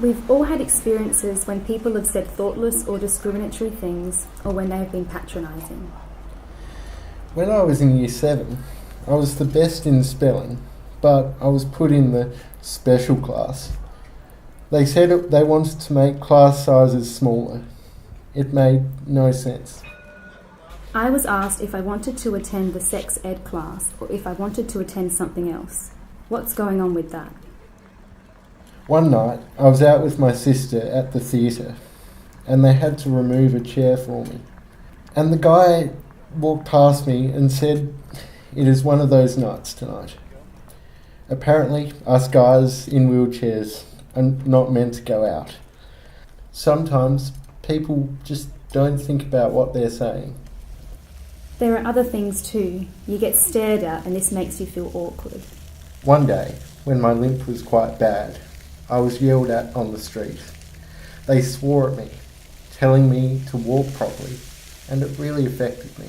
We've all had experiences when people have said thoughtless or discriminatory things, or when they have been patronising. When I was in year 7, I was the best in spelling, but I was put in the special class. They said they wanted to make class sizes smaller. It made no sense. I was asked if I wanted to attend the sex ed class or if I wanted to attend something else. What's going on with that? One night, I was out with my sister at the theatre, and they had to remove a chair for me. And the guy walked past me and said, "It is one of those nights tonight." Apparently, us guys in wheelchairs are not meant to go out. Sometimes people just don't think about what they're saying. There are other things too. You get stared at and this makes you feel awkward. One day, when my limp was quite bad, I was yelled at on the street. They swore at me, telling me to walk properly, and it really affected me.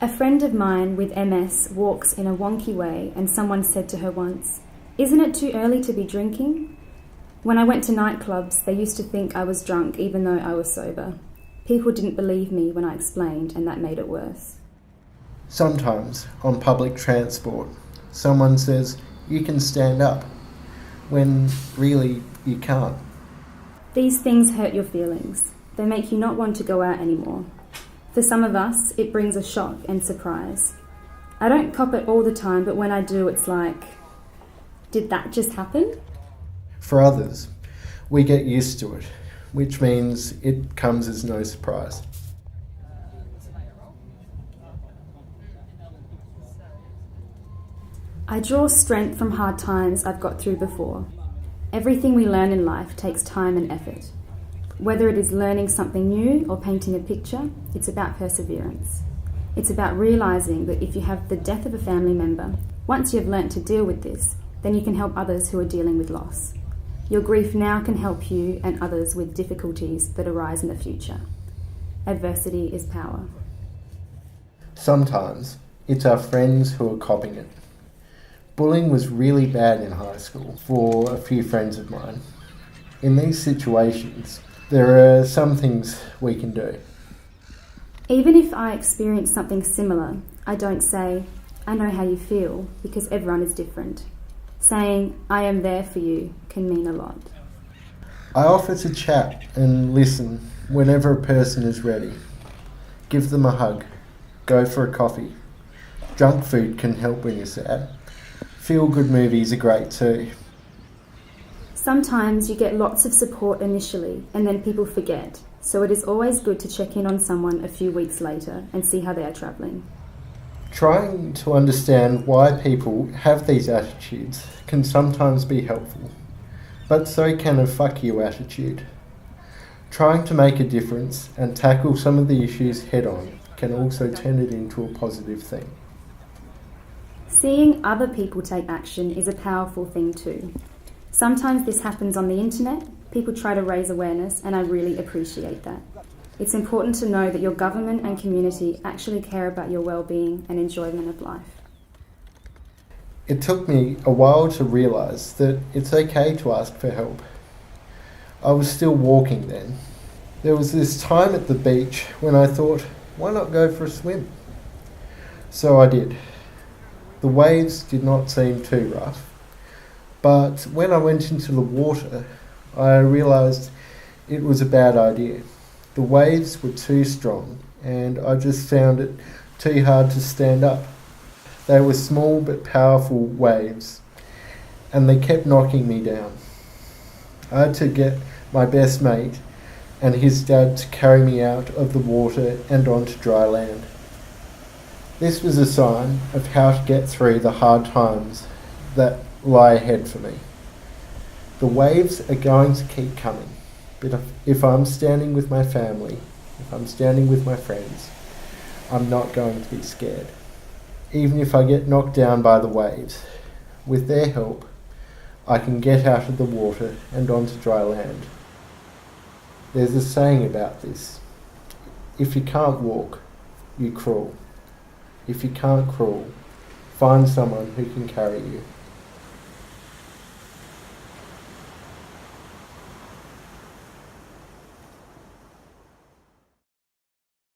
A friend of mine with MS walks in a wonky way, and someone said to her once, "Isn't it too early to be drinking?" When I went to nightclubs, they used to think I was drunk even though I was sober. People didn't believe me when I explained, and that made it worse. Sometimes, on public transport, someone says, "You can stand up," when really you can't. These things hurt your feelings. They make you not want to go out anymore. For some of us, it brings a shock and surprise. I don't cop it all the time, but when I do, it's like, did that just happen? For others, we get used to it, which means it comes as no surprise. I draw strength from hard times I've got through before. Everything we learn in life takes time and effort. Whether it is learning something new or painting a picture, it's about perseverance. It's about realising that if you have the death of a family member, once you have learnt to deal with this, then you can help others who are dealing with loss. Your grief now can help you and others with difficulties that arise in the future. Adversity is power. Sometimes it's our friends who are copying it. Bullying was really bad in high school for a few friends of mine. In these situations, there are some things we can do. Even if I experience something similar, I don't say, "I know how you feel," because everyone is different. Saying, "I am there for you," can mean a lot. I offer to chat and listen whenever a person is ready. Give them a hug. Go for a coffee. Junk food can help when you're sad. Feel-good movies are great too. Sometimes you get lots of support initially and then people forget, so it is always good to check in on someone a few weeks later and see how they are travelling. Trying to understand why people have these attitudes can sometimes be helpful, but so can a "fuck you" attitude. Trying to make a difference and tackle some of the issues head on can also turn it into a positive thing. Seeing other people take action is a powerful thing too. Sometimes this happens on the internet. People try to raise awareness, and I really appreciate that. It's important to know that your government and community actually care about your well-being and enjoyment of life. It took me a while to realise that it's okay to ask for help. I was still walking then. There was this time at the beach when I thought, why not go for a swim? So I did. The waves did not seem too rough, but when I went into the water, I realised it was a bad idea. The waves were too strong, and I just found it too hard to stand up. They were small but powerful waves, and they kept knocking me down. I had to get my best mate and his dad to carry me out of the water and onto dry land. This was a sign of how to get through the hard times that lie ahead for me. The waves are going to keep coming, but if I'm standing with my family, if I'm standing with my friends, I'm not going to be scared. Even if I get knocked down by the waves, with their help, I can get out of the water and onto dry land. There's a saying about this. If you can't walk, you crawl. If you can't crawl, find someone who can carry you.